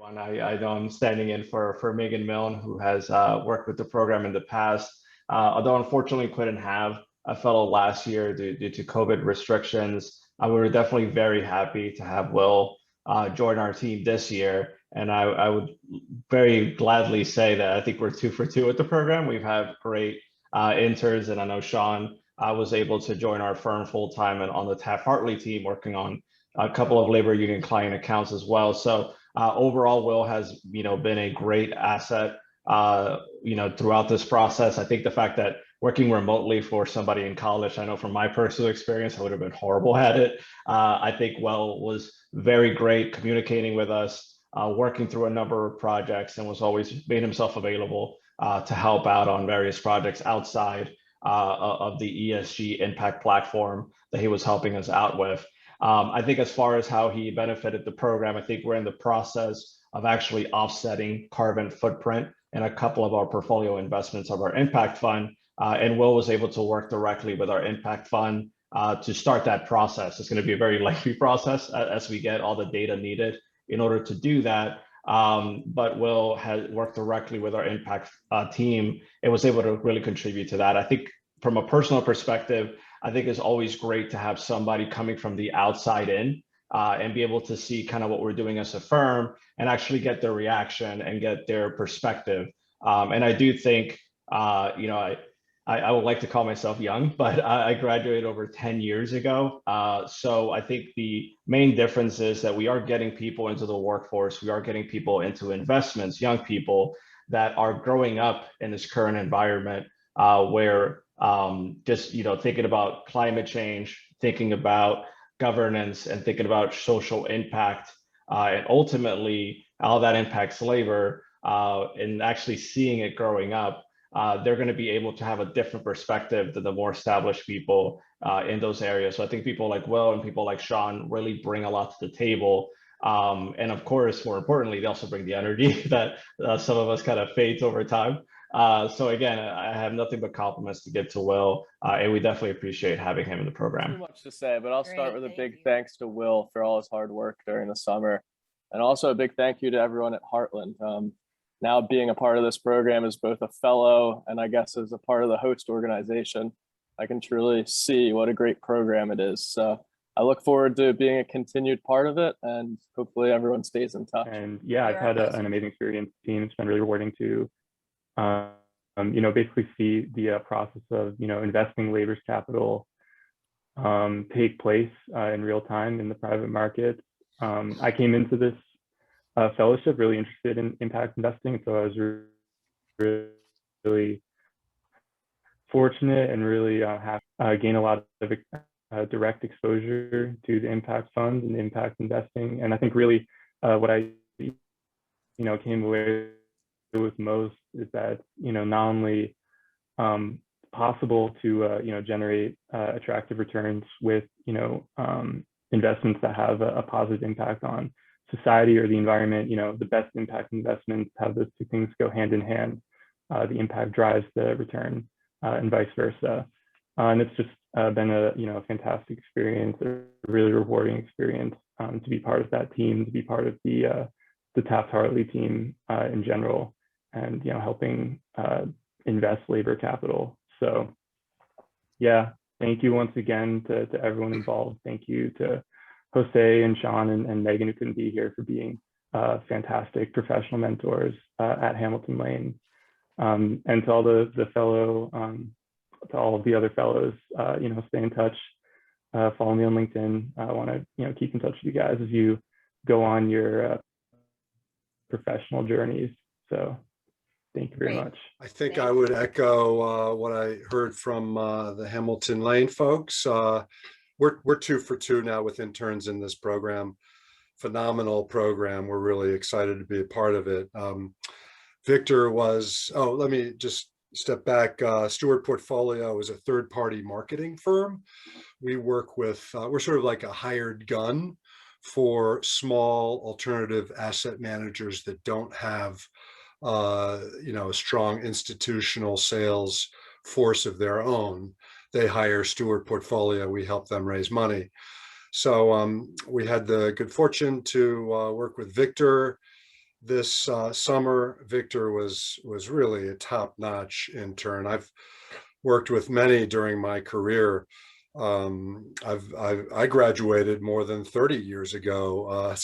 I know I'm standing in for Megan Milne, who has worked with the program in the past. Although unfortunately couldn't have a fellow last year due to COVID restrictions, we were definitely very happy to have Will join our team this year. And I would very gladly say that I think we're two for two with the program. We've had great interns, and I know Sean was able to join our firm full time and on the Taft-Hartley team, working on a couple of labor union client accounts as well. So overall, Will has been a great asset throughout this process. I think the fact that working remotely for somebody in college, I know from my personal experience, I would have been horrible at it. I think Will was very great communicating with us, working through a number of projects, and was always made himself available to help out on various projects outside of the ESG impact platform that he was helping us out with. I think as far as how he benefited the program, I think we're in the process of actually offsetting carbon footprint in a couple of our portfolio investments of our impact fund. And Will was able to work directly with our impact fund to start that process. It's going to be a very lengthy process as we get all the data needed in order to do that. But Will has worked directly with our impact team and was able to really contribute to that. I think from a personal perspective, I think it's always great to have somebody coming from the outside in and be able to see kind of what we're doing as a firm and actually get their reaction and get their perspective. And I do think, I would like to call myself young, but I graduated over 10 years ago. So I think the main difference is that we are getting people into the workforce. We are getting people into investments, young people that are growing up in this current environment where just thinking about climate change, thinking about governance, and thinking about social impact, and ultimately how that impacts labor, and actually seeing it growing up, they're going to be able to have a different perspective than the more established people in those areas. So I think people like Will and people like Sean really bring a lot to the table. And of course, more importantly, they also bring the energy that some of us kind of fades over time. So again, I have nothing but compliments to give to Will, and we definitely appreciate having him in the program. Too much to say, but I'll start Great, with a thank big you. thanks to Will for all his hard work during the summer. And also a big thank you to everyone at Heartland. Now being a part of this program as both a fellow and I guess as a part of the host organization, I can truly see what a great program it is. So I look forward to being a continued part of it, and hopefully everyone stays in touch. And yeah, I've had an amazing experience. Team. It's been really rewarding to, basically see the process of, investing labor's capital take place in real time in the private market. I came into this fellowship really interested in impact investing, so I was really fortunate and really gain a lot of direct exposure to the impact funds and impact investing. And I think really what I came away with most is that not only possible to generate attractive returns with investments that have a positive impact on society or the environment. The best impact investments have those two things go hand in hand. The impact drives the return, and vice versa. And it's just been a fantastic experience, a really rewarding experience to be part of that team, to be part of the Taft-Hartley team in general, and helping invest labor capital. So yeah, thank you once again to everyone involved. Thank you to Jose and Sean and Megan, who couldn't be here, for being fantastic professional mentors at Hamilton Lane. And to all the fellow, to all of the other fellows, stay in touch, follow me on LinkedIn. I want to keep in touch with you guys as you go on your professional journeys. So thank you very much. I think I would echo what I heard from the Hamilton Lane folks. We're 2 for 2 now with interns in this program. Phenomenal program. We're really excited to be a part of it. Victor was, let me just step back. Stewart Portfolio is a third-party marketing firm. We work with, we're sort of like a hired gun for small alternative asset managers that don't have a strong institutional sales force of their own. They hire Stewart Portfolio. We help them raise money. So we had the good fortune to work with Victor this summer, Victor was really a top-notch intern. I've worked with many during my career. I graduated more than 30 years ago,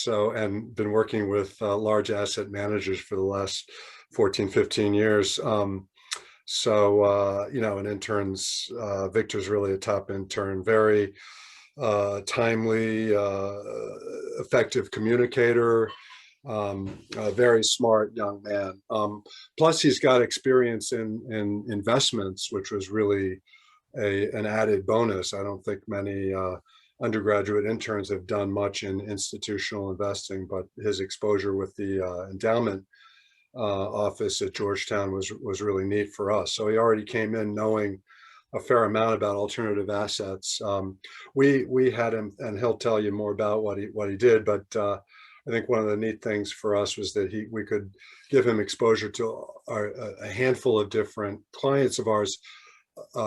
and been working with large asset managers for the last 14, 15 years. An intern's, Victor's really a top intern, very timely, effective communicator, a very smart young man. Plus, he's got experience in investments, which was really an added bonus. I don't think many undergraduate interns have done much in institutional investing, but his exposure with the endowment office at Georgetown was really neat for us. So he already came in knowing a fair amount about alternative assets. We had him, and he'll tell you more about what he did. But I think one of the neat things for us was that we could give him exposure to a handful of different clients of ours,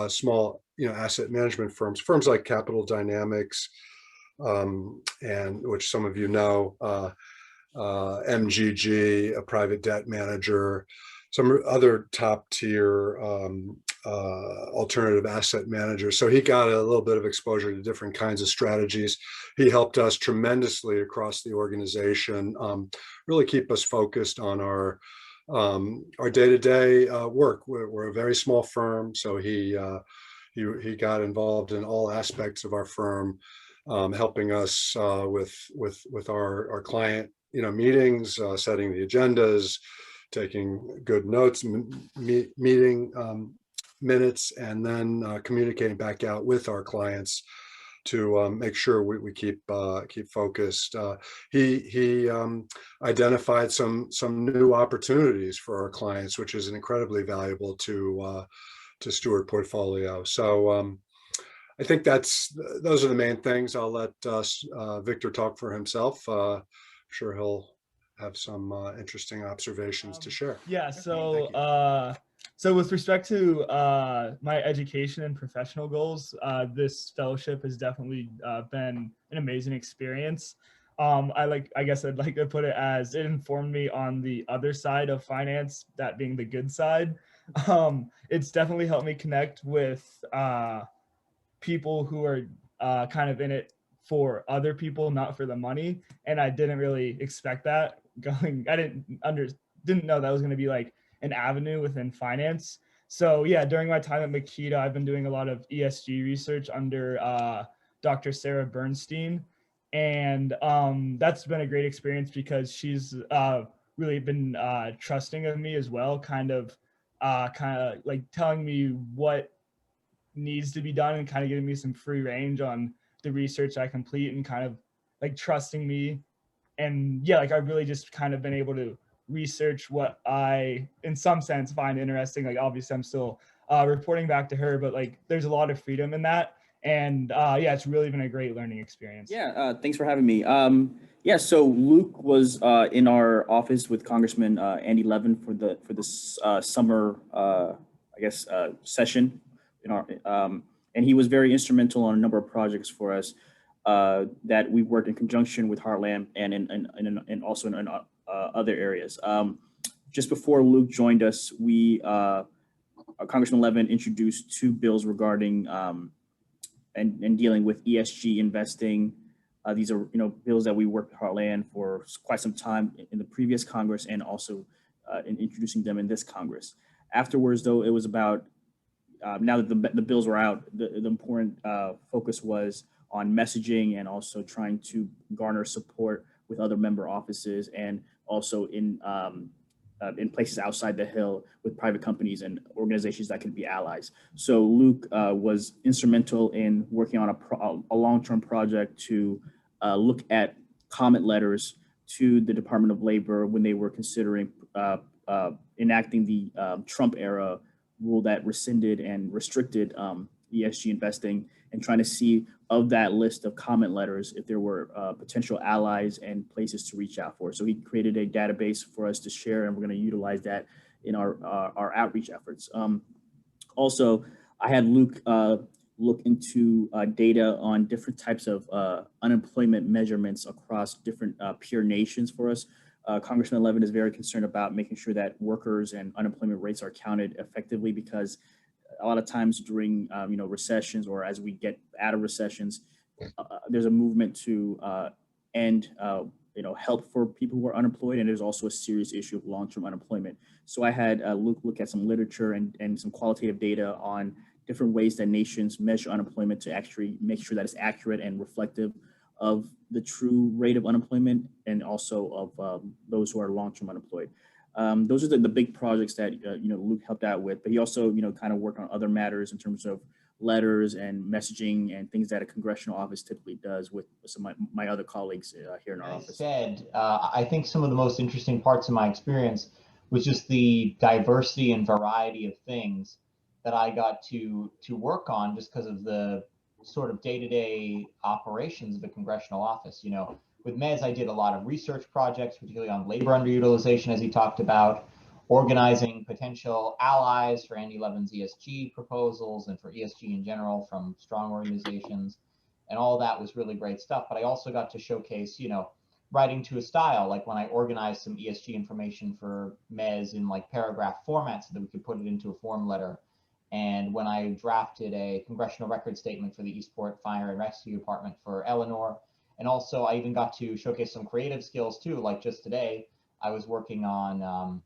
small asset management firms like Capital Dynamics, and which some of you know. MGG, a private debt manager, some other top tier alternative asset managers. So he got a little bit of exposure to different kinds of strategies. He helped us tremendously across the organization, really keep us focused on our day-to-day work. We're a very small firm, so he got involved in all aspects of our firm, helping us with our client meetings, setting the agendas, taking good notes, meeting minutes, and then communicating back out with our clients to make sure we keep focused. He identified some new opportunities for our clients, which is incredibly valuable to steward portfolio. So I think those are the main things. I'll let Victor talk for himself. Sure, he'll have some interesting observations to share. Yeah, so with respect to my education and professional goals, this fellowship has definitely been an amazing experience. I guess I'd like to put it as it informed me on the other side of finance, that being the good side. It's definitely helped me connect with people who are kind of in it for other people, not for the money. And I didn't really expect that I didn't know that was going to be like an avenue within finance. So yeah, during my time at Makita, I've been doing a lot of ESG research under Dr. Sarah Bernstein. And that's been a great experience because she's really been trusting of me as well, kind of like telling me what needs to be done and kind of giving me some free range on the research I complete and kind of like trusting me. And yeah, like I've really just kind of been able to research what I, in some sense, find interesting. Like obviously I'm still reporting back to her, but like there's a lot of freedom in that. And yeah, it's really been a great learning experience. Yeah, thanks for having me. Yeah, so Luke was in our office with Congressman Andy Levin for this summer, session in our, and he was very instrumental on a number of projects for us that we worked in conjunction with Heartland and also in other areas. Just before Luke joined us, Congressman Levin introduced two bills regarding and dealing with ESG investing. These are bills that we worked with Heartland for quite some time in the previous Congress and also in introducing them in this Congress. Afterwards, though, it was about now that the bills were out, the important focus was on messaging and also trying to garner support with other member offices and also in places outside the Hill with private companies and organizations that can be allies. So Luke was instrumental in working on a long-term project to look at comment letters to the Department of Labor when they were considering enacting the Trump era rule that rescinded and restricted ESG investing, and trying to see of that list of comment letters if there were potential allies and places to reach out for. So he created a database for us to share, and we're going to utilize that in our outreach efforts. Also, I had Luke look into data on different types of unemployment measurements across different peer nations for us. Congressman Levin is very concerned about making sure that workers and unemployment rates are counted effectively, because a lot of times during recessions, or as we get out of recessions, there's a movement to end help for people who are unemployed, and there's also a serious issue of long-term unemployment. So I had Luke look at some literature and some qualitative data on different ways that nations measure unemployment to actually make sure that it's accurate and reflective of the true rate of unemployment, and also of those who are long-term unemployed. Those are the big projects that Luke helped out with, but he also kind of worked on other matters in terms of letters and messaging and things that a congressional office typically does with some of my other colleagues here in our office. I think some of the most interesting parts of my experience was just the diversity and variety of things that I got to work on, just because of the sort of day-to-day operations of the congressional office. With Mez, I did a lot of research projects, particularly on labor underutilization, as he talked about, organizing potential allies for Andy Levin's ESG proposals and for ESG in general from strong organizations. And all that was really great stuff. But I also got to showcase, writing to a style, like when I organized some ESG information for Mez in like paragraph format so that we could put it into a form letter. And when I drafted a congressional record statement for the Eastport Fire and Rescue Department for Eleanor. And also I even got to showcase some creative skills too, like just today, I was working on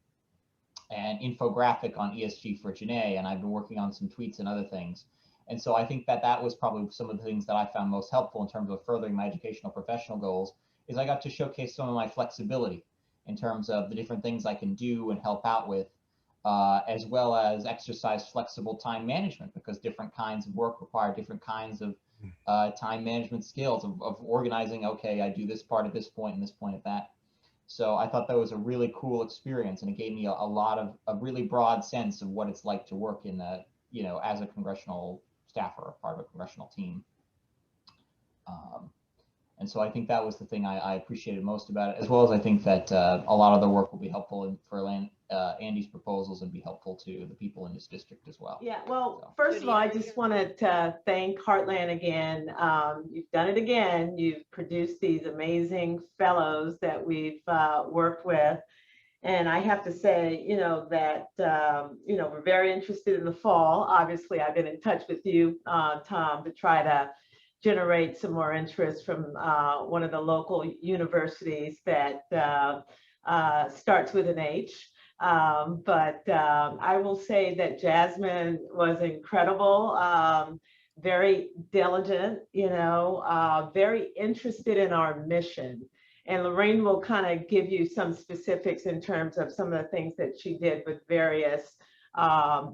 an infographic on ESG for Janae, and I've been working on some tweets and other things. And so I think that was probably some of the things that I found most helpful in terms of furthering my educational professional goals, is I got to showcase some of my flexibility in terms of the different things I can do and help out with, as well as exercise flexible time management, because different kinds of work require different kinds of time management skills of organizing, okay, I do this part at this point and this point at that. So I thought that was a really cool experience, and it gave me a really broad sense of what it's like to work in as a congressional staffer, or part of a congressional team. And so I think that was the thing I appreciated most about it, as well as I think that a lot of the work will be helpful for Andy's proposals and be helpful to the people in his district as well. Yeah, well, first of all, I just wanted to thank Heartland again. You've done it again. You've produced these amazing fellows that we've worked with. And I have to say, that, we're very interested in the fall. Obviously, I've been in touch with you, Tom, to try to generate some more interest from one of the local universities that starts with an H. But I will say that Jasmine was incredible, very diligent, very interested in our mission. And Lorraine will kind of give you some specifics in terms of some of the things that she did with various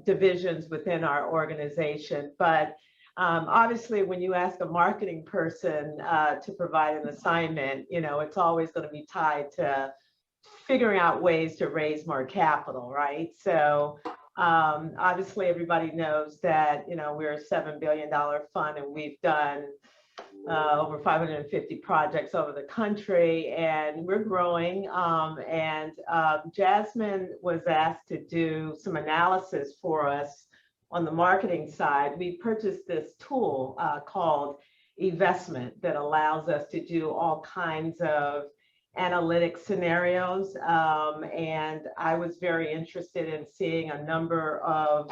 divisions within our organization. But obviously, when you ask a marketing person to provide an assignment, it's always going to be tied to figuring out ways to raise more capital, right? So obviously, everybody knows that, we're a $7 billion fund, and we've done over 550 projects over the country, and we're growing. Jasmine was asked to do some analysis for us on the marketing side. We purchased this tool called eVestment that allows us to do all kinds of analytic scenarios. And I was very interested in seeing a number of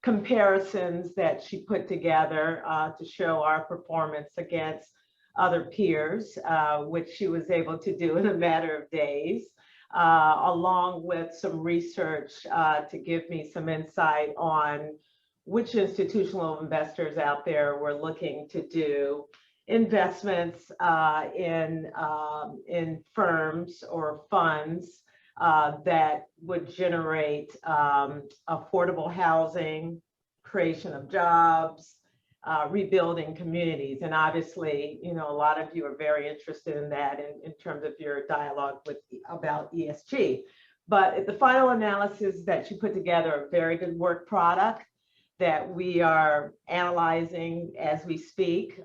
comparisons that she put together to show our performance against other peers, which she was able to do in a matter of days, along with some research to give me some insight on which institutional investors out there were looking to do investments in firms or funds that would generate affordable housing, creation of jobs, rebuilding communities. And obviously, a lot of you are very interested in that in terms of your dialogue about ESG. But the final analysis that she put together, a very good work product that we are analyzing as we speak.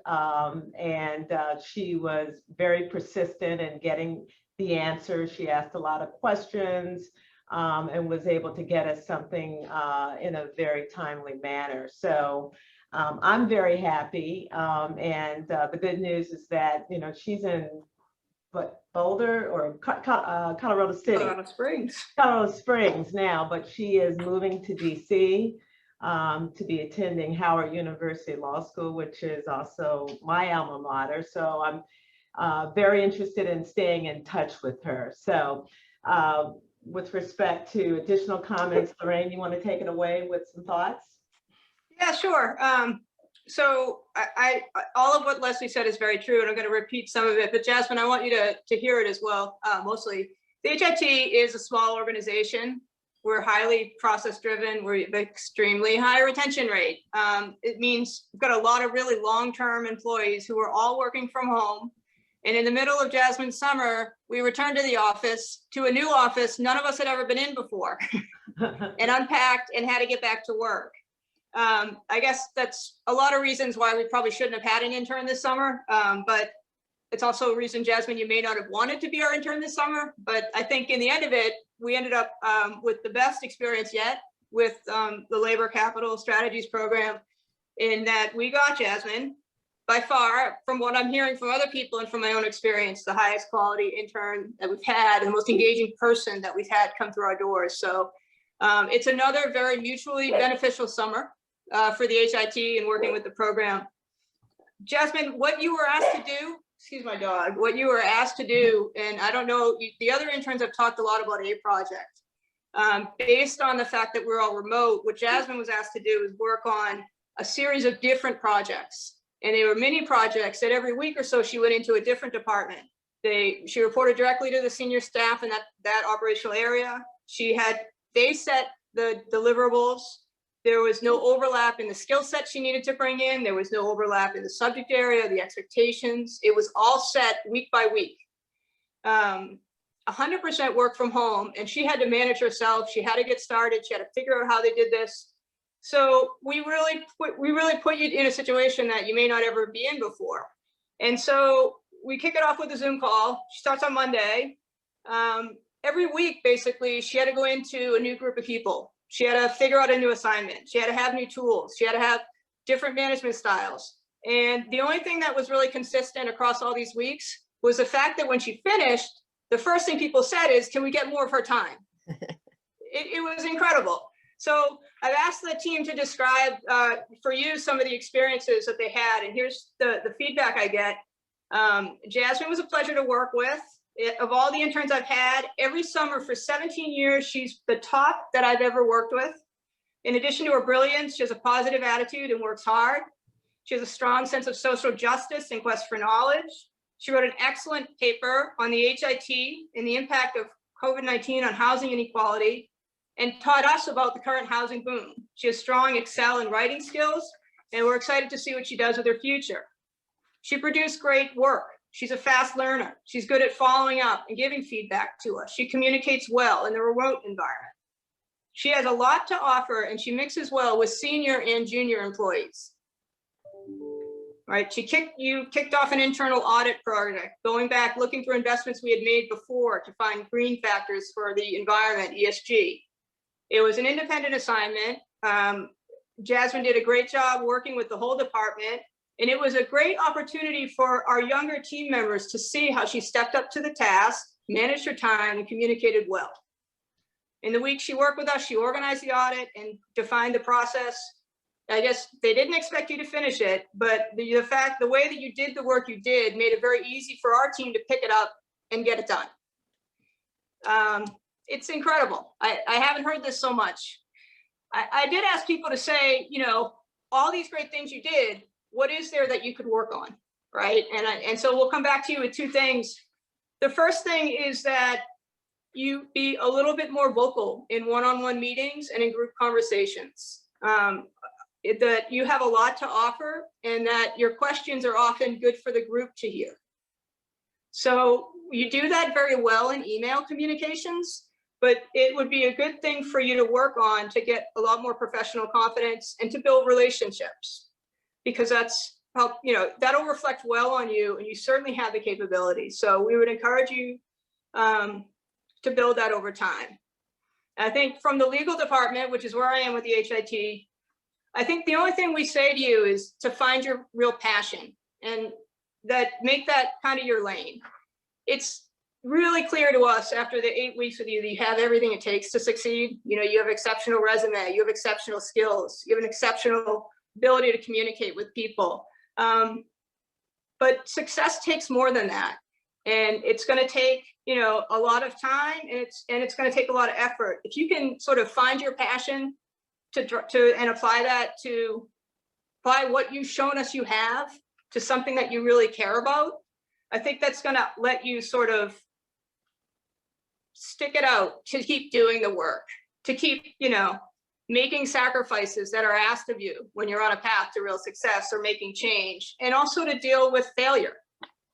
She was very persistent in getting the answers. She asked a lot of questions and was able to get us something in a very timely manner. So I'm very happy. The good news is that, she's in Boulder or Colorado City. Colorado Springs now, but she is moving to DC to be attending Howard University Law School, which is also my alma mater. So I'm very interested in staying in touch with her. So with respect to additional comments, Lorraine, you want to take it away with some thoughts? Yeah, sure. So I all of what Leslie said is very true, and I'm going to repeat some of it. But Jasmine, I want you to hear it as well. Mostly, the HIT is a small organization. We're highly process driven. We have extremely high retention rate. It means we've got a lot of really long-term employees who are all working from home. And in the middle of Jasmine's summer, we returned to the office, to a new office none of us had ever been in before, and unpacked and had to get back to work. I guess that's a lot of reasons why we probably shouldn't have had an intern this summer, but it's also a reason, Jasmine, you may not have wanted to be our intern this summer. But I think in the end of it, we ended up with the best experience yet with the Labor Capital Strategies program, in that we got Jasmine, by far, from what I'm hearing from other people and from my own experience, the highest quality intern that we've had, and the most engaging person that we've had come through our doors. So it's another very mutually beneficial summer for the HIT and working with the program. Jasmine, what you were asked to do, excuse my dog, what you were asked to do, and I don't know, the other interns have talked a lot about a project. Based on the fact that we're all remote, what Jasmine was asked to do is work on a series of different projects. And they were mini projects that every week or so she went into a different department. She reported directly to the senior staff in that operational area. They set the deliverables. There was no overlap in the skill set she needed to bring in. There was no overlap in the subject area, the expectations. It was all set week by week. 100% work from home, and she had to manage herself. She had to get started. She had to figure out how they did this. So we really put you in a situation that you may not ever be in before. And so we kick it off with a Zoom call. She starts on Monday. Every week, basically, she had to go into a new group of people. She had to figure out a new assignment. She had to have new tools. She had to have different management styles. And the only thing that was really consistent across all these weeks was the fact that when she finished, the first thing people said is, can we get more of her time? It was incredible. So I've asked the team to describe for you some of the experiences that they had. And here's the feedback I get. Jasmine was a pleasure to work with. Of all the interns I've had, every summer for 17 years, she's the top that I've ever worked with. In addition to her brilliance, she has a positive attitude and works hard. She has a strong sense of social justice and quest for knowledge. She wrote an excellent paper on the HIT and the impact of COVID-19 on housing inequality, and taught us about the current housing boom. She has strong Excel and writing skills, and we're excited to see what she does with her future. She produced great work. She's a fast learner. She's good at following up and giving feedback to us. She communicates well in the remote environment. She has a lot to offer, and she mixes well with senior and junior employees. Right? You kicked off an internal audit project, going back, looking for investments we had made before to find green factors for the environment, ESG. It was an independent assignment. Jasmine did a great job working with the whole department, and it was a great opportunity for our younger team members to see how she stepped up to the task, managed her time, and communicated well. In the week she worked with us, she organized the audit and defined the process. I guess they didn't expect you to finish it, but the way that you did the work you did made it very easy for our team to pick it up and get it done. It's incredible. I haven't heard this so much. I did ask people to say, all these great things you did, what is there that you could work on, right? And so we'll come back to you with two things. The first thing is that you be a little bit more vocal in one-on-one meetings and in group conversations. That you have a lot to offer, and that your questions are often good for the group to hear. So you do that very well in email communications, but it would be a good thing for you to work on to get a lot more professional confidence and to build relationships, because that'll reflect well on you, and you certainly have the capabilities. So we would encourage you to build that over time. I think from the legal department, which is where I am with the HIT, I think the only thing we say to you is to find your real passion, and make that kind of your lane. it's really clear to us after the 8 weeks with you that you have everything it takes to succeed. You know, you have exceptional resume, you have exceptional skills, you have an exceptional ability to communicate with people. But success takes more than that. And it's going to take, you know, a lot of time, and it's going to take a lot of effort. If you can sort of find your passion and apply what you've shown us you have to something that you really care about, I think that's going to let you sort of stick it out to keep doing the work, to keep, you know, making sacrifices that are asked of you when you're on a path to real success or making change, and also to deal with failure,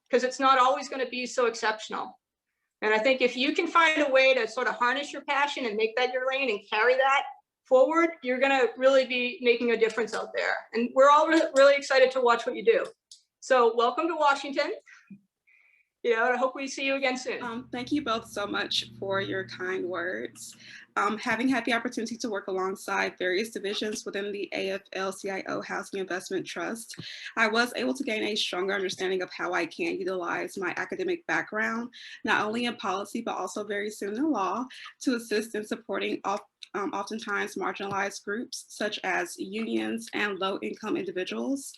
because it's not always going to be so exceptional. And I think if you can find a way to sort of harness your passion and make that your lane and carry that forward, you're going to really be making a difference out there. And we're all really excited to watch what you do. So welcome to Washington. You know, I hope we see you again soon. Thank you both so much for your kind words. Having had the opportunity to work alongside various divisions within the AFL-CIO Housing Investment Trust, I was able to gain a stronger understanding of how I can utilize my academic background, not only in policy, but also very soon in law, to assist in supporting oftentimes marginalized groups such as unions and low-income individuals.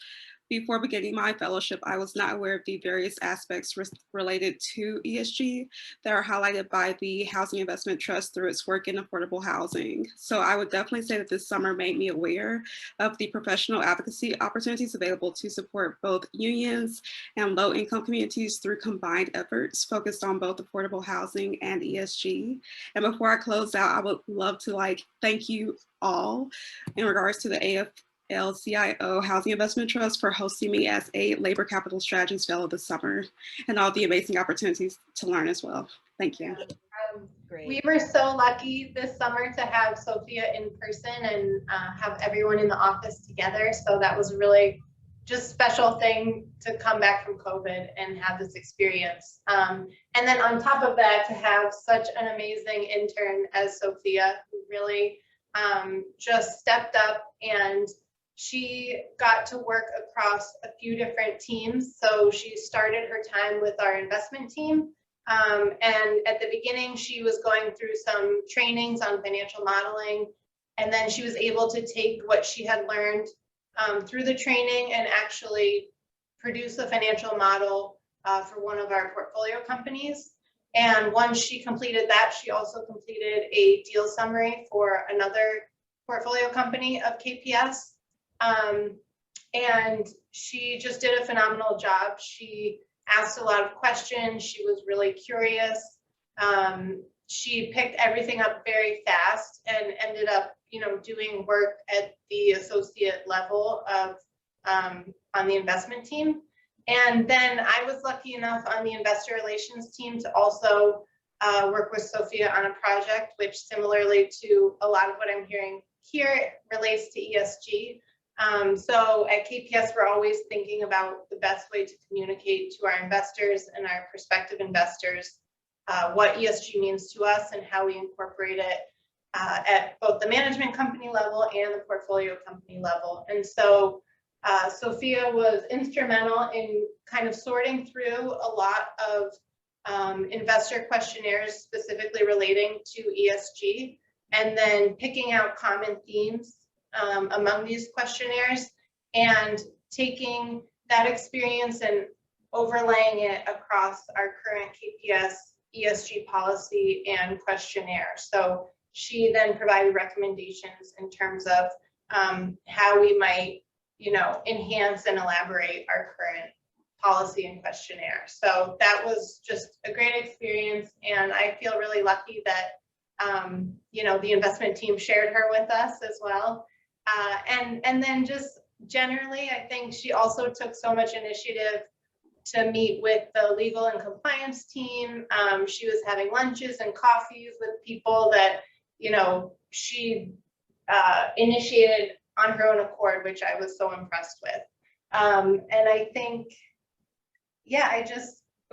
Before beginning my fellowship, I was not aware of the various aspects related to ESG that are highlighted by the Housing Investment Trust through its work in affordable housing. So I would definitely say that this summer made me aware of the professional advocacy opportunities available to support both unions and low-income communities through combined efforts focused on both affordable housing and ESG. And before I close out, I would love to thank you all in regards to the AFL-CIO Housing Investment Trust for hosting me as a Labor Capital Strategies Fellow this summer, and all the amazing opportunities to learn as well. Thank you. Great. We were so lucky this summer to have Sophia in person and have everyone in the office together. So that was really just special thing to come back from COVID and have this experience. And then on top of that, to have such an amazing intern as Sophia, who really just stepped up, and she got to work across a few different teams. So she started her time with our investment team. And at the beginning, she was going through some trainings on financial modeling. And then she was able to take what she had learned through the training and actually produce a financial model for one of our portfolio companies. And once she completed that, she also completed a deal summary for another portfolio company of KPS. And she just did a phenomenal job. She asked a lot of questions. She was really curious. She picked everything up very fast and ended up, doing work at the associate level of on the investment team. And then I was lucky enough on the investor relations team to also work with Sophia on a project, which similarly to a lot of what I'm hearing here relates to ESG. So at KPS, we're always thinking about the best way to communicate to our investors and our prospective investors what ESG means to us and how we incorporate it at both the management company level and the portfolio company level. And so Sophia was instrumental in kind of sorting through a lot of investor questionnaires specifically relating to ESG, and then picking out common themes among these questionnaires and taking that experience and overlaying it across our current KPS ESG policy and questionnaire. So she then provided recommendations in terms of how we might, enhance and elaborate our current policy and questionnaire. So that was just a great experience, and I feel really lucky that the investment team shared her with us as well. And then just generally, I think she also took so much initiative to meet with the legal and compliance team. She was having lunches and coffees with people that, she initiated on her own accord, which I was so impressed with. And I think,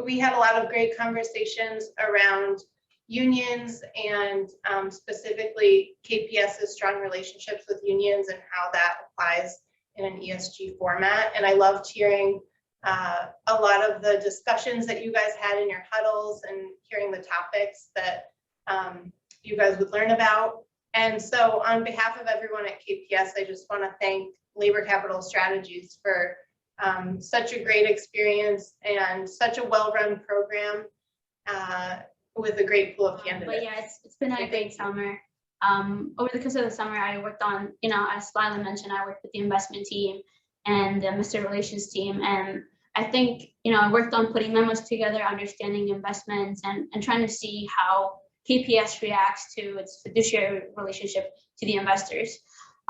we had a lot of great conversations around unions and specifically KPS's strong relationships with unions and how that applies in an ESG format. And I loved hearing a lot of the discussions that you guys had in your huddles and hearing the topics that you guys would learn about. And so on behalf of everyone at KPS, I just want to thank Labor Capital Strategies for such a great experience and such a well-run program with a great pool of candidates. But yeah, it's been a great summer. Over the course of the summer, I worked on, as Lila mentioned, I worked with the investment team and the investor relations team. And I think, I worked on putting memos together, understanding investments and trying to see how KPS reacts to its fiduciary relationship to the investors.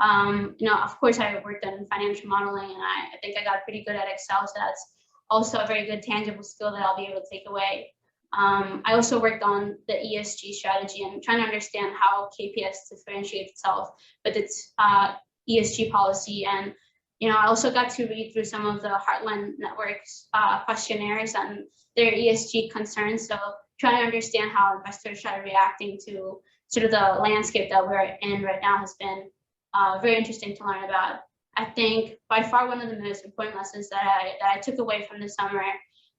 Of course, I worked on financial modeling, and I think I got pretty good at Excel. So that's also a very good tangible skill that I'll be able to take away. I also worked on the ESG strategy and trying to understand how KPS differentiates itself with its ESG policy. And, I also got to read through some of the Heartland Network's questionnaires and their ESG concerns. So trying to understand how investors are reacting to sort of the landscape that we're in right now has been very interesting to learn about. I think by far one of the most important lessons that I took away from the summer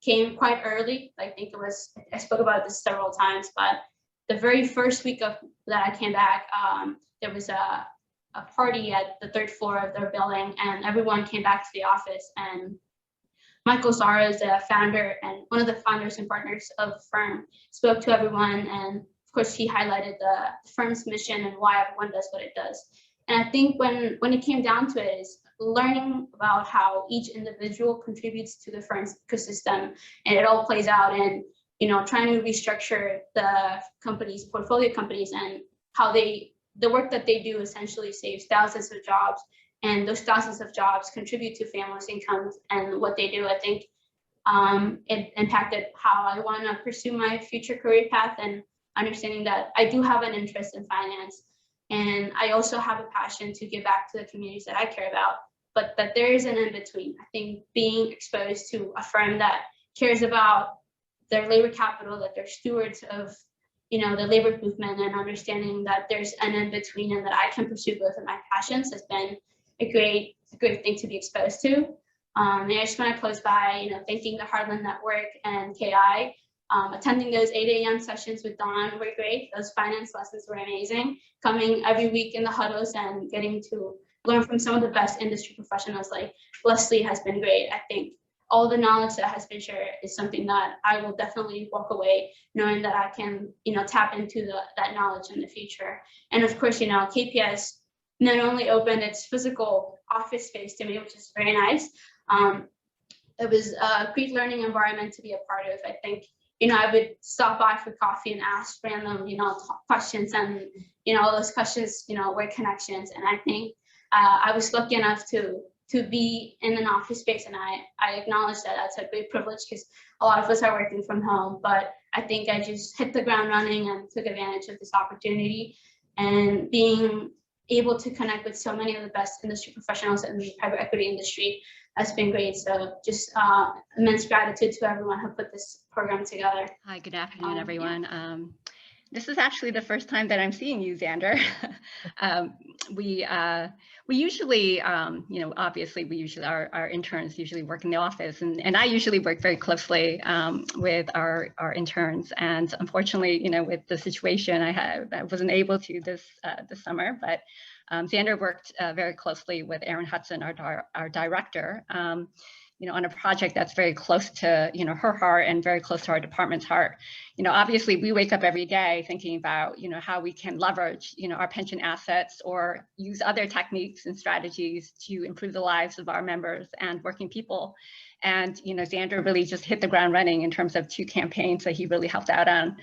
came quite early. I think I spoke about this several times, but the very first week that I came back, there was a party at the 3rd floor of their building, and everyone came back to the office. And Michael Zara is the founder and one of the founders and partners of the firm, spoke to everyone. And of course, he highlighted the firm's mission and why everyone does what it does. And I think when it came down to it is learning about how each individual contributes to the firm's ecosystem, and it all plays out in, trying to restructure the company's portfolio companies and how the work that they do essentially saves thousands of jobs, and those thousands of jobs contribute to families' incomes and what they do. I think it impacted how I want to pursue my future career path, and understanding that I do have an interest in finance, and I also have a passion to give back to the communities that I care about, but that there is an in-between. I think being exposed to a firm that cares about their labor capital, that they're stewards of the labor movement, and understanding that there's an in-between and that I can pursue both of my passions has been a great thing to be exposed to. And I just want to close by, thanking the Heartland Network and KI. Attending those 8 a.m. sessions with Dawn were great. Those finance lessons were amazing. Coming every week in the huddles and getting to learn from some of the best industry professionals like Leslie has been great. I think all the knowledge that has been shared is something that I will definitely walk away knowing that I can, tap into that knowledge in the future. And of course, KPS not only opened its physical office space to me, which is very nice. It was a great learning environment to be a part of. I think, I would stop by for coffee and ask random, questions, and, all those questions, were connections. And I think I was lucky enough to be in an office space, and I acknowledge that that's a great privilege because a lot of us are working from home. But I think I just hit the ground running and took advantage of this opportunity, and being able to connect with so many of the best industry professionals in the private equity industry has been great. So just immense gratitude to everyone who put this program together. Hi, good afternoon, everyone. This is actually the first time that I'm seeing you, Xander. We usually, obviously our interns usually work in the office, and I usually work very closely with our interns. And unfortunately, with the situation I wasn't able to this summer, but Xander worked very closely with Erin Hudson, our director, on a project that's very close to, her heart and very close to our department's heart. Obviously we wake up every day thinking about, how we can leverage, our pension assets or use other techniques and strategies to improve the lives of our members and working people. And, Xander really just hit the ground running in terms of 2 campaigns that he really helped out on.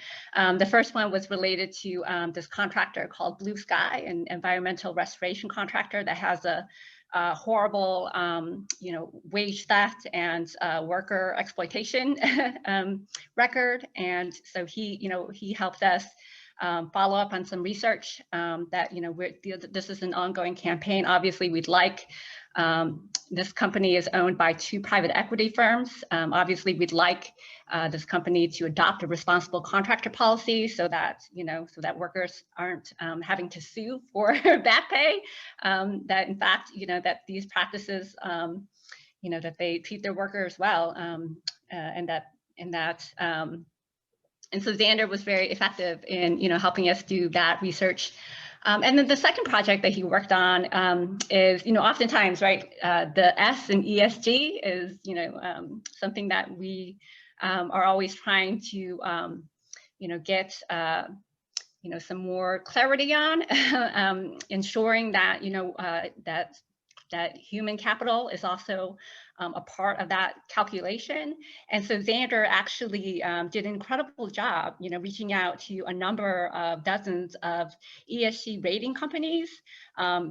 The first one was related to this contractor called Blue Sky, an environmental restoration contractor that has a horrible, wage theft and worker exploitation record. And so he helped us follow up on some research that, this is an ongoing campaign. Obviously, we'd like, this company is owned by 2 private equity firms. Obviously, we'd like this company to adopt a responsible contractor policy so that, so that workers aren't having to sue for back pay. That in fact, that these practices, that they treat their workers well, and so Xander was very effective in, helping us do that research. And then the second project that he worked on is, oftentimes, right, the S in ESG is, something that we are always trying to, get, some more clarity on, ensuring that, that human capital is also a part of that calculation. And so Xander actually did an incredible job, reaching out to a number of dozens of ESG rating companies,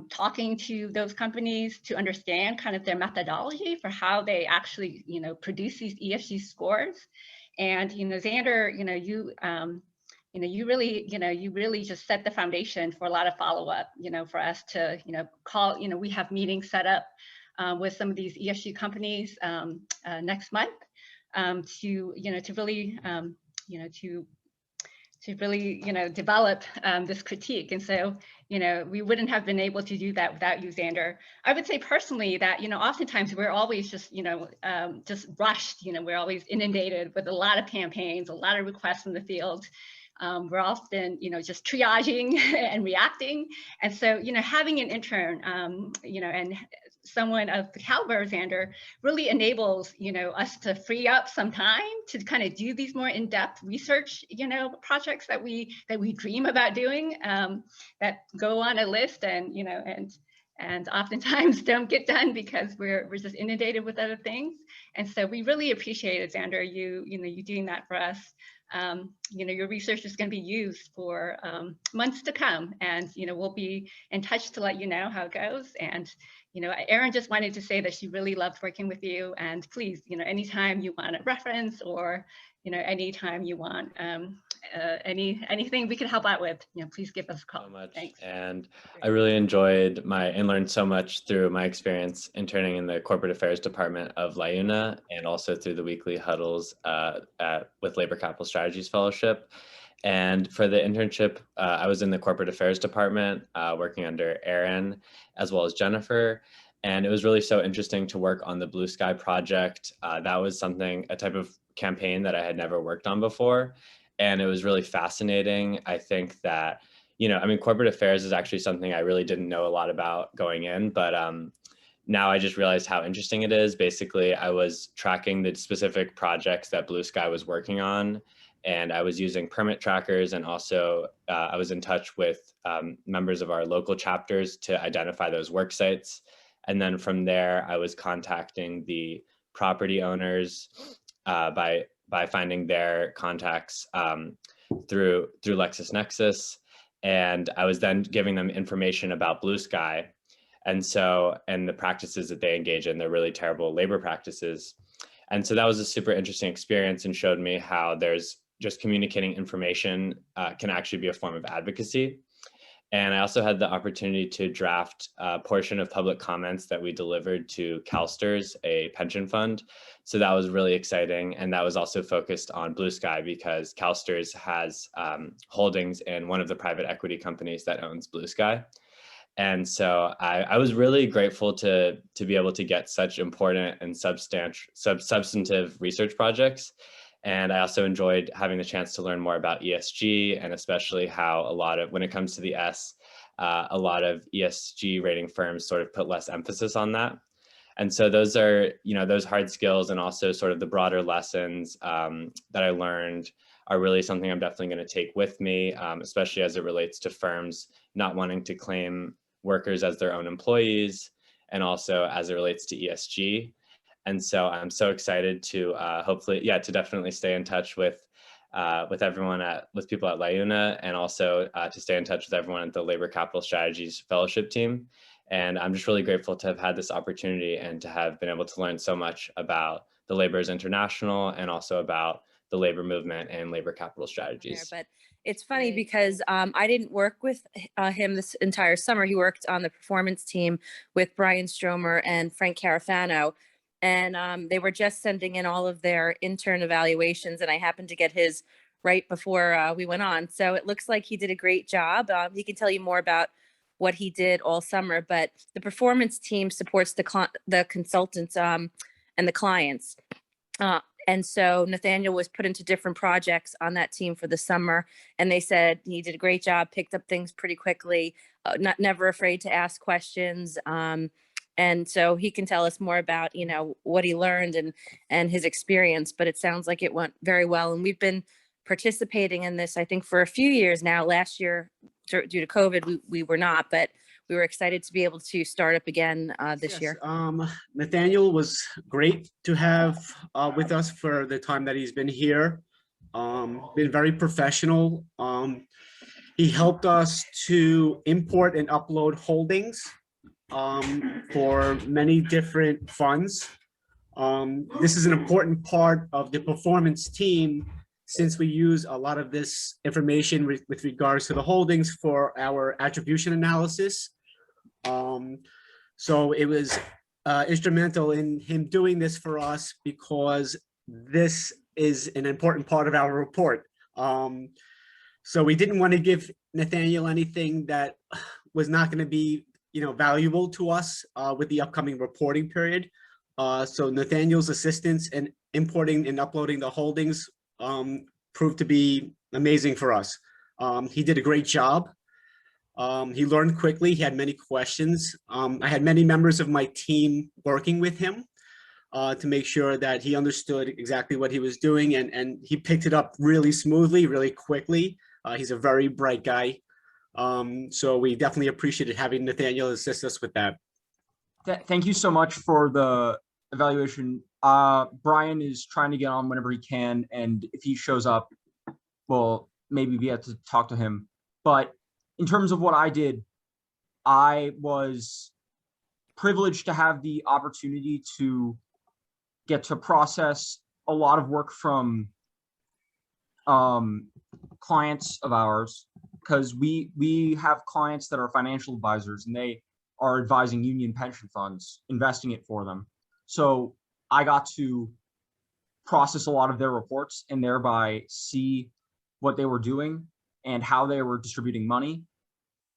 talking to those companies to understand kind of their methodology for how they actually, produce these ESG scores. And, Xander, you really just set the foundation for a lot of follow-up, for us to, call, we have meetings set up with some of these ESG companies next month to really, develop this critique. And so, we wouldn't have been able to do that without you, Xander. I would say personally that, oftentimes we're always just, just rushed, we're always inundated with a lot of campaigns, a lot of requests from the field. We're often, just triaging and reacting. And so, having an intern, and someone of the caliber of Xander really enables, us to free up some time to kind of do these more in-depth research, projects that we dream about doing, that go on a list and, and oftentimes don't get done because we're just inundated with other things. And so we really appreciated, Xander, you doing that for us. Your research is going to be used for months to come, and we'll be in touch to let you know how it goes. And Erin just wanted to say that she really loved working with you, and please, anytime you want a reference or anytime you want anything we can help out with, please give us a call. So much. Thanks. And I really enjoyed and learned so much through my experience interning in the corporate affairs department of LIUNA, and also through the weekly huddles with Labor Capital Strategies Fellowship. And for the internship, I was in the corporate affairs department working under Erin as well as Jennifer. And it was really so interesting to work on the Blue Sky project. That was a type of campaign that I had never worked on before. And it was really fascinating. I think that, corporate affairs is actually something I really didn't know a lot about going in, but now I just realized how interesting it is. Basically, I was tracking the specific projects that Blue Sky was working on, and I was using permit trackers, and also I was in touch with members of our local chapters to identify those work sites. And then from there, I was contacting the property owners by finding their contacts through LexisNexis. And I was then giving them information about Blue Sky. And the practices that they engage in, they're really terrible labor practices. And so that was a super interesting experience, and showed me how there's just communicating information can actually be a form of advocacy. And I also had the opportunity to draft a portion of public comments that we delivered to CalSTRS, a pension fund. So that was really exciting. And that was also focused on Blue Sky, because CalSTRS has holdings in one of the private equity companies that owns Blue Sky. And so I was really grateful to be able to get such important and substantive research projects. And I also enjoyed having the chance to learn more about ESG, and especially how when it comes to the S, a lot of ESG rating firms sort of put less emphasis on that. And so those are, those hard skills, and also sort of the broader lessons that I learned are really something I'm definitely going to take with me, especially as it relates to firms not wanting to claim workers as their own employees, and also as it relates to ESG. And so I'm so excited to to definitely stay in touch with everyone with people at LIUNA, and also to stay in touch with everyone at the Labor Capital Strategies Fellowship team. And I'm just really grateful to have had this opportunity, and to have been able to learn so much about the Laborers International, and also about the labor movement and labor capital strategies. But it's funny because I didn't work with him this entire summer. He worked on the performance team with Brian Stromer and Frank Carafano. And they were just sending in all of their intern evaluations, and I happened to get his right before we went on. So it looks like he did a great job. He can tell you more about what he did all summer, but the performance team supports the consultants and the clients. And so Nathaniel was put into different projects on that team for the summer, and they said he did a great job, picked up things pretty quickly, never afraid to ask questions. And so he can tell us more about, what he learned and his experience, but it sounds like it went very well. And we've been participating in this, I think, for a few years now. Last year, due to COVID, we were not, but we were excited to be able to start up again this year. Nathaniel was great to have with us for the time that he's been here. Been very professional. He helped us to import and upload holdings for many different funds. This is an important part of the performance team, since we use a lot of this information with regards to the holdings for our attribution analysis. So it was instrumental in him doing this for us, because this is an important part of our report. So we didn't want to give Nathaniel anything that was not going to be, valuable to us with the upcoming reporting period. So Nathaniel's assistance in importing and uploading the holdings proved to be amazing for us. He did a great job. He learned quickly. He had many questions. I had many members of my team working with him to make sure that he understood exactly what he was doing, and he picked it up really smoothly, really quickly. He's a very bright guy. So we definitely appreciated having Nathaniel assist us with that. Thank you so much for the evaluation. Brian is trying to get on whenever he can, and if he shows up, well, maybe we have to talk to him. But in terms of what I did, I was privileged to have the opportunity to get to process a lot of work from clients of ours, because we have clients that are financial advisors, and they are advising union pension funds, investing it for them. So I got to process a lot of their reports and thereby see what they were doing and how they were distributing money.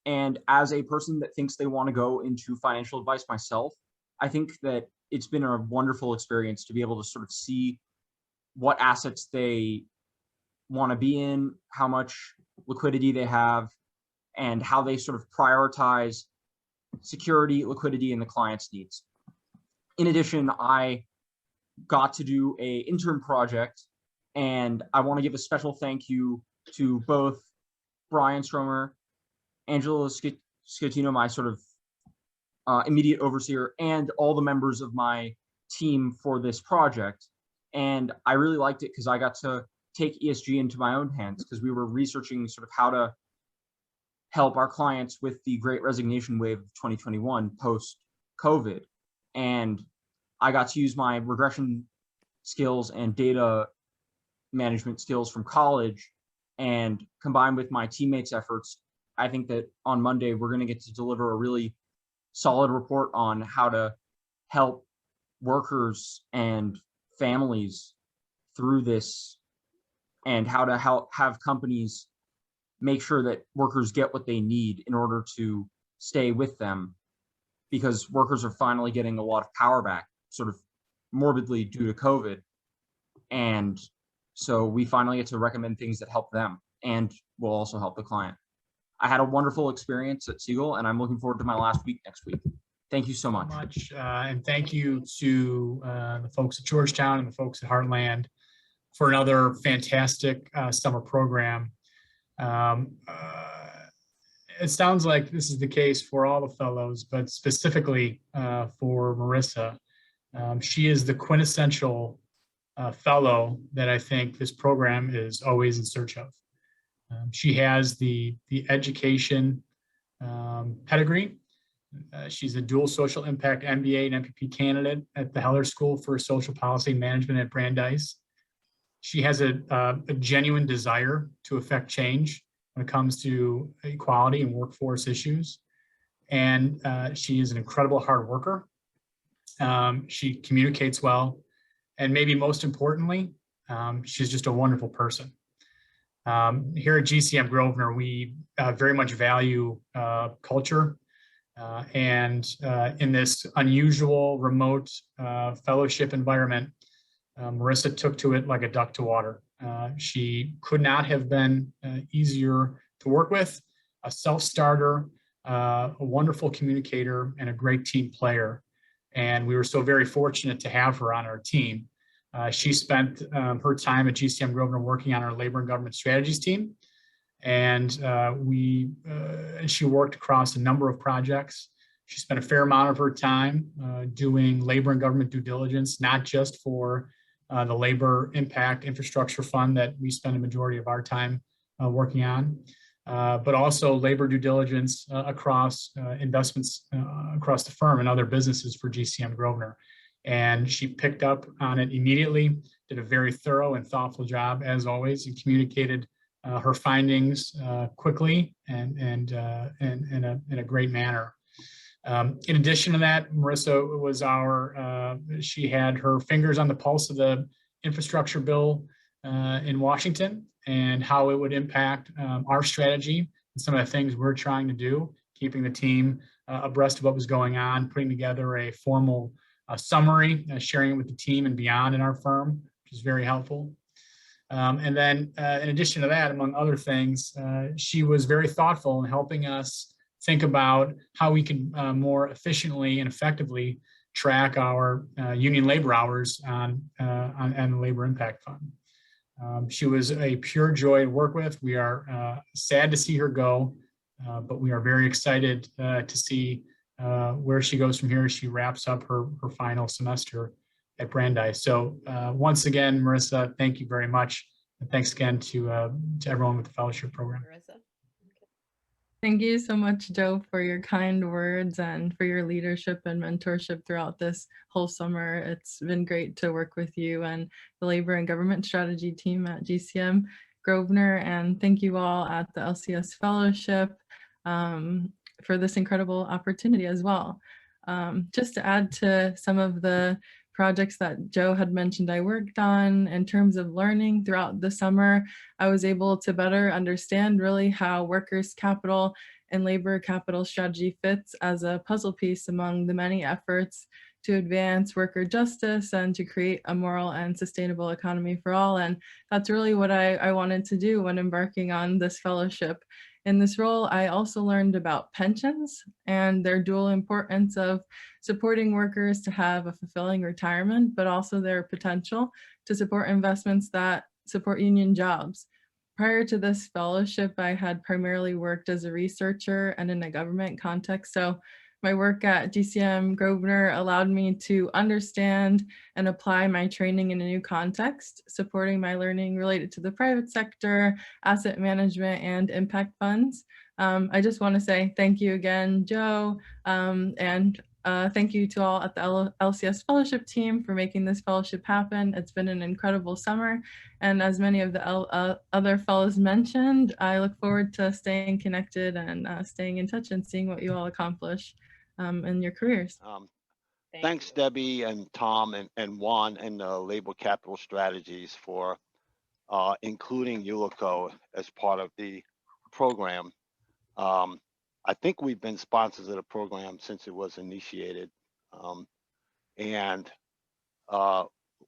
And as a person that thinks they want to go into financial advice myself, I think that it's been a wonderful experience to be able to sort of see what assets they want to be in, how much liquidity they have, and how they sort of prioritize security, liquidity, and the client's needs. In addition, I got to do an intern project, and I want to give a special thank you to both Brian Stromer, Angela Scatino, my sort of immediate overseer, and all the members of my team for this project. And I really liked it because I got to take ESG into my own hands, because we were researching sort of how to help our clients with the Great Resignation wave of 2021 post-COVID. And I got to use my regression skills and data management skills from college, and combined with my teammates' efforts, I think that on Monday, we're going to get to deliver a really solid report on how to help workers and families through this, and how to have companies make sure that workers get what they need in order to stay with them, because workers are finally getting a lot of power back, sort of morbidly due to COVID. And so we finally get to recommend things that help them and will also help the client. I had a wonderful experience at Siegel, and I'm looking forward to my last week next week. Thank you so much. And thank you to the folks at Georgetown and the folks at Heartland for another fantastic summer program. It sounds like this is the case for all the fellows, but specifically for Marissa. She is the quintessential fellow that I think this program is always in search of. She has the education pedigree. She's a dual social impact MBA and MPP candidate at the Heller School for Social Policy Management at Brandeis. She has a genuine desire to affect change when it comes to equality and workforce issues. And she is an incredible hard worker. She communicates well. And maybe most importantly, she's just a wonderful person. Here at GCM Grosvenor, we very much value culture. And in this unusual remote fellowship environment, Marissa took to it like a duck to water. She could not have been easier to work with, a self-starter, a wonderful communicator, and a great team player. And we were so very fortunate to have her on our team. She spent her time at GCM Grosvenor working on our labor and government strategies team. And she worked across a number of projects. She spent a fair amount of her time doing labor and government due diligence, not just for the Labor Impact Infrastructure Fund that we spend a majority of our time working on, but also labor due diligence across investments across the firm and other businesses for GCM Grosvenor. And she picked up on it immediately, did a very thorough and thoughtful job, as always, and communicated her findings quickly and in a great manner. In addition to that, Marissa was she had her fingers on the pulse of the infrastructure bill in Washington and how it would impact our strategy and some of the things we're trying to do, keeping the team abreast of what was going on, putting together a formal summary, sharing it with the team and beyond in our firm, which is very helpful. And then in addition to that, among other things, she was very thoughtful in helping us think about how we can more efficiently and effectively track our union labor hours on the Labor Impact Fund. She was a pure joy to work with. We are sad to see her go, but we are very excited to see where she goes from here as she wraps up her final semester at Brandeis. So once again, Marissa, thank you very much. And thanks again to everyone with the fellowship program. Thank you so much, Joe, for your kind words and for your leadership and mentorship throughout this whole summer. It's been great to work with you and the Labor and Government Strategy team at GCM Grosvenor. And thank you all at the LCS Fellowship for this incredible opportunity as well. Just to add to some of the projects that Joe had mentioned I worked on in terms of learning throughout the summer, I was able to better understand really how workers' capital and labor capital strategy fits as a puzzle piece among the many efforts to advance worker justice and to create a moral and sustainable economy for all. And that's really what I wanted to do when embarking on this fellowship. In this role, I also learned about pensions and their dual importance of supporting workers to have a fulfilling retirement, but also their potential to support investments that support union jobs. Prior to this fellowship, I had primarily worked as a researcher and in a government context. So my work at GCM Grosvenor allowed me to understand and apply my training in a new context, supporting my learning related to the private sector, asset management, and impact funds. I just want to say thank you again, Joe, and thank you to all at the LCS Fellowship team for making this fellowship happen. It's been an incredible summer. And as many of the other fellows mentioned, I look forward to staying connected and staying in touch and seeing what you all accomplish in your careers. Thanks, Debbie and Tom and Juan and Labor Capital Strategies for including Ulico as part of the program. I think we've been sponsors of the program since it was initiated. And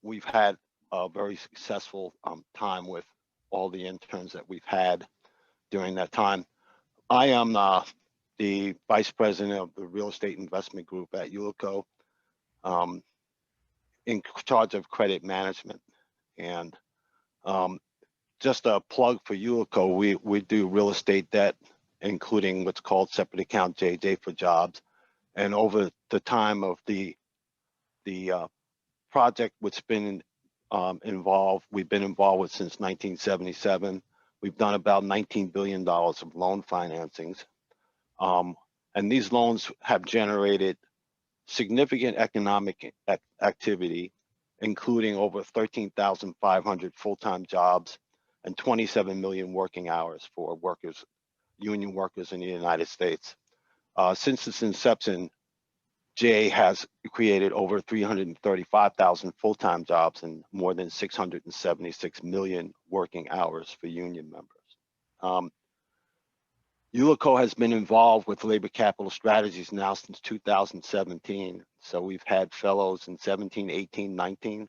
we've had a very successful time with all the interns that we've had during that time. I am the vice president of the real estate investment group at Ulico, in charge of credit management. And just a plug for Ulico, we do real estate debt, including what's called separate account JJ for jobs. And over the time of the project, which been involved, we've been involved with since 1977. We've done about $19 billion of loan financings. And these loans have generated significant economic activity, including over 13,500 full-time jobs and 27 million working hours for workers, union workers in the United States. Since its inception, Jay has created over 335,000 full-time jobs and more than 676 million working hours for union members. Ulico has been involved with labor capital strategies now since 2017. So we've had fellows in 17, 18, 19.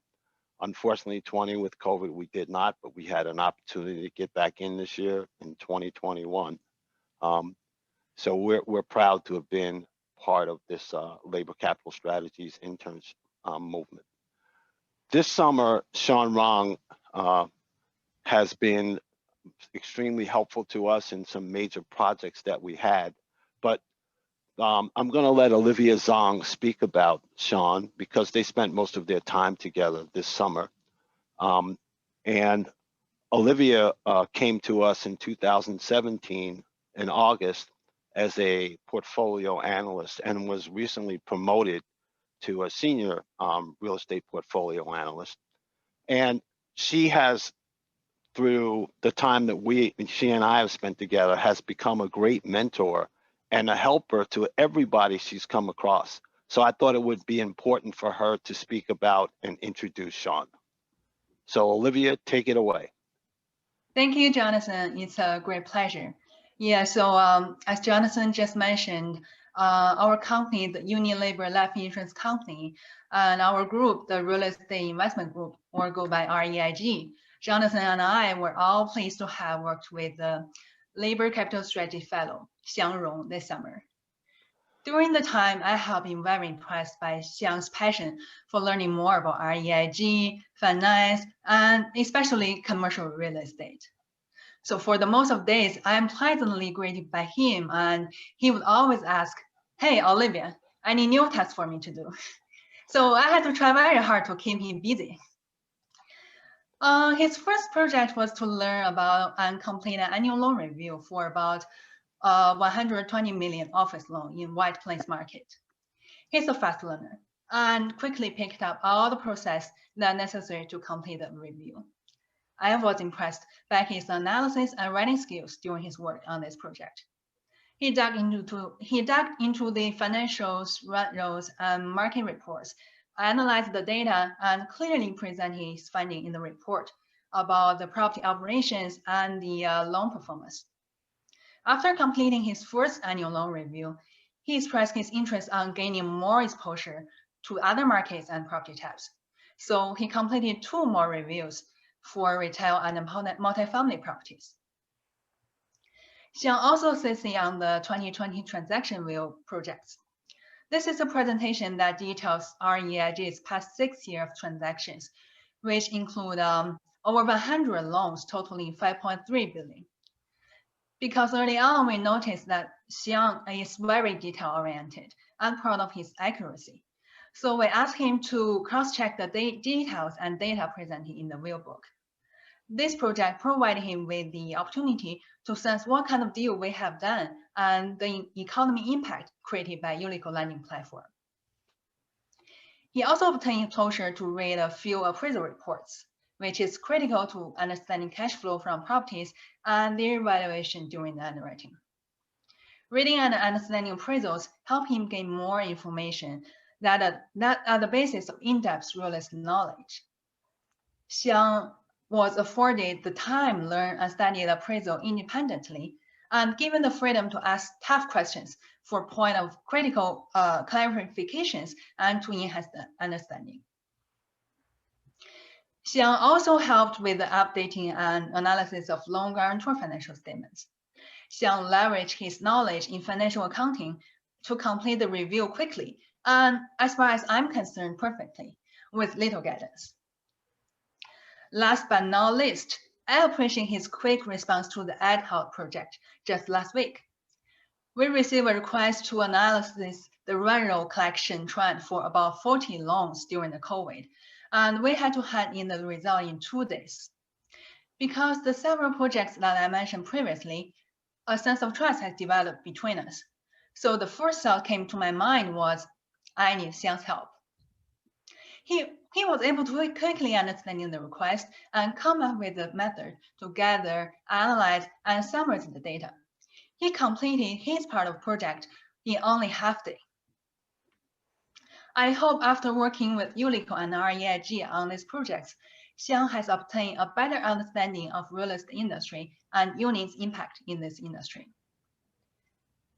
Unfortunately, 20 with COVID, we did not, but we had an opportunity to get back in this year in 2021. So we're proud to have been part of this labor capital strategies interns movement. This summer, Sean Rong has been extremely helpful to us in some major projects that we had. But I'm going to let Olivia Zong speak about Sean because they spent most of their time together this summer. And Olivia came to us in 2017 in August as a portfolio analyst and was recently promoted to a senior real estate portfolio analyst. And she has, through the time that she and I have spent together, has become a great mentor and a helper to everybody she's come across. So I thought it would be important for her to speak about and introduce Sean. So Olivia, take it away. Thank you, Jonathan. It's a great pleasure. Yeah, so as Jonathan just mentioned, our company, the Union Labor Life Insurance Company, and our group, the Real Estate Investment Group, or go by REIG, Jonathan and I were all pleased to have worked with the Labor Capital Strategy Fellow, Xiang Rong, this summer. During the time, I have been very impressed by Xiang's passion for learning more about REIG, finance, and especially commercial real estate. So for the most of days, I am pleasantly greeted by him, and he would always ask, "Hey, Olivia, any new tasks for me to do?" So I had to try very hard to keep him busy. His first project was to learn about and complete an annual loan review for about 120 million office loan in White Plains market. He's a fast learner and quickly picked up all the process that necessary to complete the review. I was impressed by his analysis and writing skills during his work on this project. He dug into the financials, roles, and market reports, analyzed the data, and clearly presented his finding in the report about the property operations and the loan performance. After completing his first annual loan review, he expressed his interest on gaining more exposure to other markets and property types. So he completed 2 more reviews for retail and multifamily properties. Xiang also sits on the 2020 transaction wheel projects. This is a presentation that details REIG's past 6 years of transactions, which include over 100 loans totaling 5.3 billion. Because early on, we noticed that Xiang is very detail-oriented and proud of his accuracy. So we asked him to cross-check the details and data presented in the wheel book. This project provided him with the opportunity to sense what kind of deal we have done and the economy impact created by Ulico lending platform. He also obtained exposure to read a few appraisal reports, which is critical to understanding cash flow from properties and their valuation during the underwriting. Reading and understanding appraisals help him gain more information that are the basis of in-depth real estate knowledge. Xiang was afforded the time, learn, and study the appraisal independently, and given the freedom to ask tough questions for point of critical clarifications and to enhance the understanding. Xiang also helped with the updating and analysis of loan guarantor financial statements. Xiang leveraged his knowledge in financial accounting to complete the review quickly, and as far as I'm concerned, perfectly, with little guidance. Last but not least, I appreciate his quick response to the ad hoc project just last week. We received a request to analyze the rental collection trend for about 40 loans during the COVID, and we had to hand in the result in 2 days. Because the several projects that I mentioned previously, a sense of trust has developed between us. So the first thought came to my mind was, I need Xiang's help. He was able to quickly understand the request and come up with a method to gather, analyze, and summarize the data. He completed his part of the project in only half day. I hope after working with Ulico and REIG on these projects, Xiang has obtained a better understanding of real estate industry and Union's impact in this industry.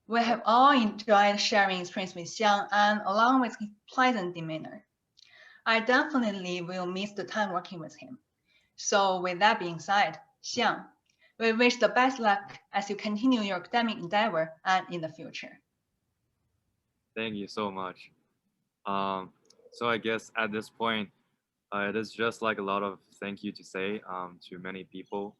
We have all enjoyed sharing experience with Xiang and along with his pleasant demeanor. I definitely will miss the time working with him. So with that being said, Xiang, we wish the best luck as you continue your academic endeavor and in the future. Thank you so much. So I guess at this point, it is just like a lot of thank you to say to many people.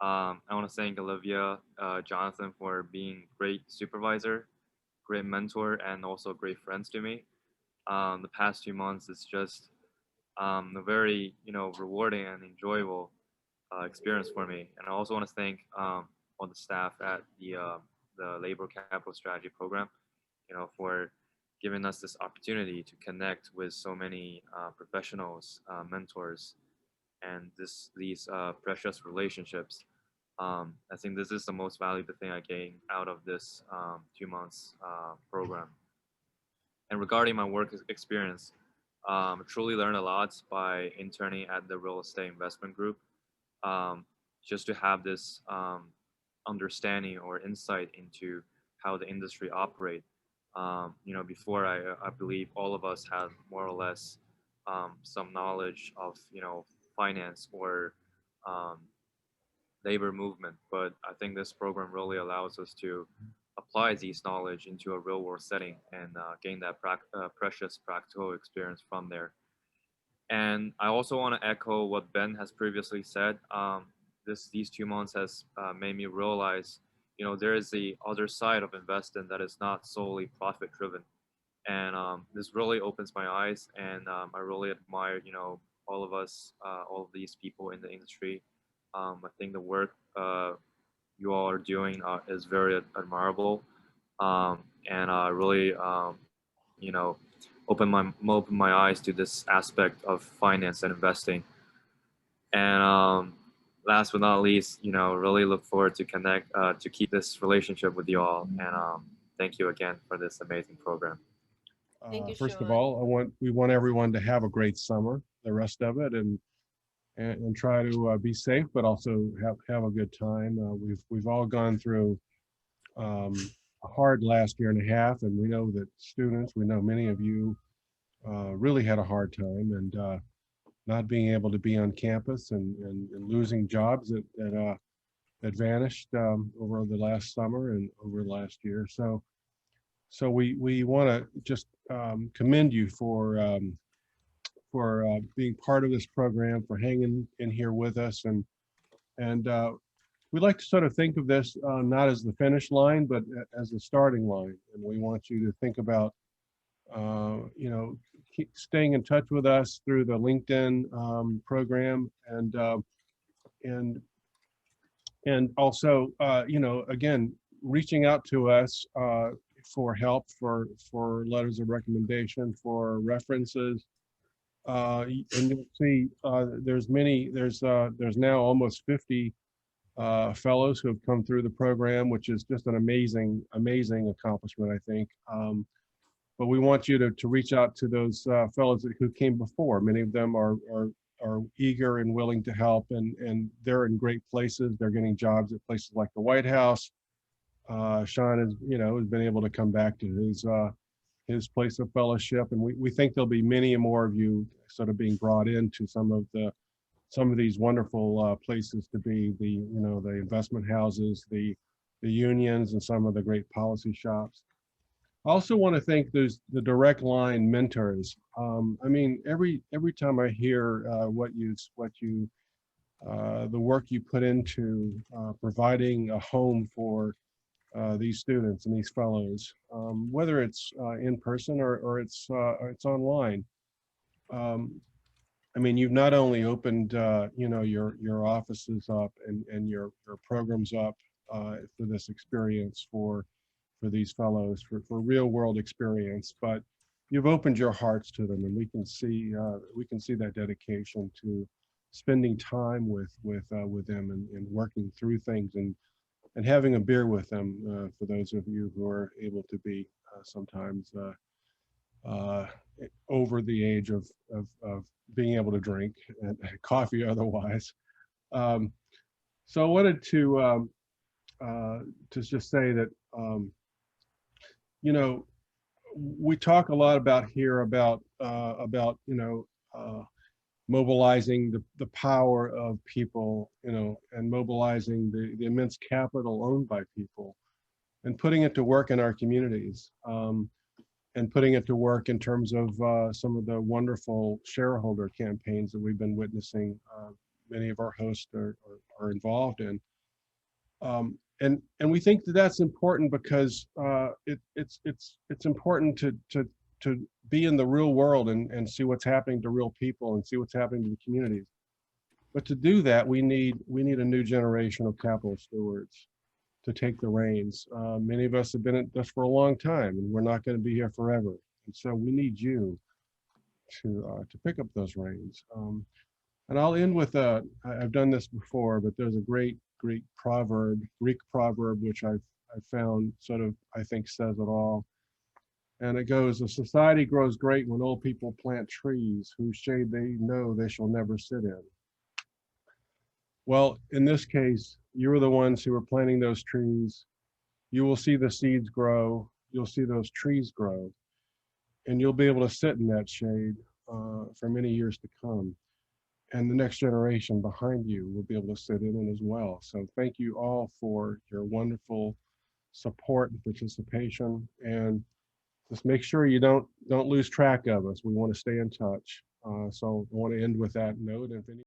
I want to thank Olivia, Jonathan for being great supervisor, great mentor, and also great friends to me. The past 2 months is just a very rewarding and enjoyable experience for me. And I also want to thank all the staff at the Labor Capital Strategy Program, for giving us this opportunity to connect with so many professionals, mentors, and these precious relationships. I think this is the most valuable thing I gained out of this 2 months program. And regarding my work experience, I truly learned a lot by interning at the real estate investment group, just to have this understanding or insight into how the industry operates. Before I believe all of us had more or less some knowledge of finance or labor movement, but I think this program really allows us to apply these knowledge into a real world setting and gain that precious practical experience from there. And I also want to echo what Ben has previously said. These 2 months has made me realize, there is the other side of investing that is not solely profit driven. And this really opens my eyes, and I really admire, all of us, all of these people in the industry. I think the work you all are doing is very admirable, and really, open my eyes to this aspect of finance and investing. And last but not least, really look forward to keep this relationship with you all. And thank you again for this amazing program. First of all, we want everyone to have a great summer, the rest of it, and try to be safe, but also have a good time. We've all gone through a hard last year and a half, and we know that we know many of you really had a hard time, and not being able to be on campus and losing jobs that vanished over the last summer and over the last year. So we want to just commend you for being part of this program, for hanging in here with us, and we like to sort of think of this not as the finish line, but as the starting line. And we want you to think about, keep staying in touch with us through the LinkedIn program, and also, again, reaching out to us for help, for letters of recommendation, for references. And you'll see there's now almost 50 fellows who have come through the program, which is just an amazing accomplishment, I think. But we want you to reach out to those fellows who came before. Many of them are eager and willing to help, and they're in great places. They're getting jobs at places like the White House. Sean has been able to come back to his place of fellowship, and we think there'll be many more of you sort of being brought into some of these wonderful places to be, the investment houses, the unions, and some of the great policy shops. I also want to thank the direct line mentors. I mean, every time I hear the work you put into providing a home for these students and these fellows, whether it's in person or it's online. I mean, you've not only opened your offices up and your programs up for this experience for these fellows, for real world experience, but you've opened your hearts to them, and we can see that dedication to spending time with them and working through things and having a beer with them, for those of you who are able to be sometimes. over the age of being able to drink and coffee otherwise. So I wanted to just say that, you know, we talk a lot about here about you know, mobilizing the power of people, you know, and mobilizing the immense capital owned by people and putting it to work in our communities, and putting it to work in terms of some of the wonderful shareholder campaigns that we've been witnessing. Many of our hosts are involved in. And we think that that's important because it's important to be in the real world and see what's happening to real people and see what's happening to the communities. But to do that, we need a new generation of capital stewards to take the reins. Many of us have been at this for a long time, and we're not going to be here forever. And so we need you to pick up those reins. And I'll end with I've done this before, but there's a great Greek proverb, which I've found sort of, I think, says it all. And it goes, a society grows great when old people plant trees whose shade they know they shall never sit in. Well, in this case, you're the ones who are planting those trees. You will see the seeds grow. You'll see those trees grow. And you'll be able to sit in that shade for many years to come. And the next generation behind you will be able to sit in it as well. So thank you all for your wonderful support and participation. And just make sure you don't lose track of us. We want to stay in touch. So I want to end with that note. If any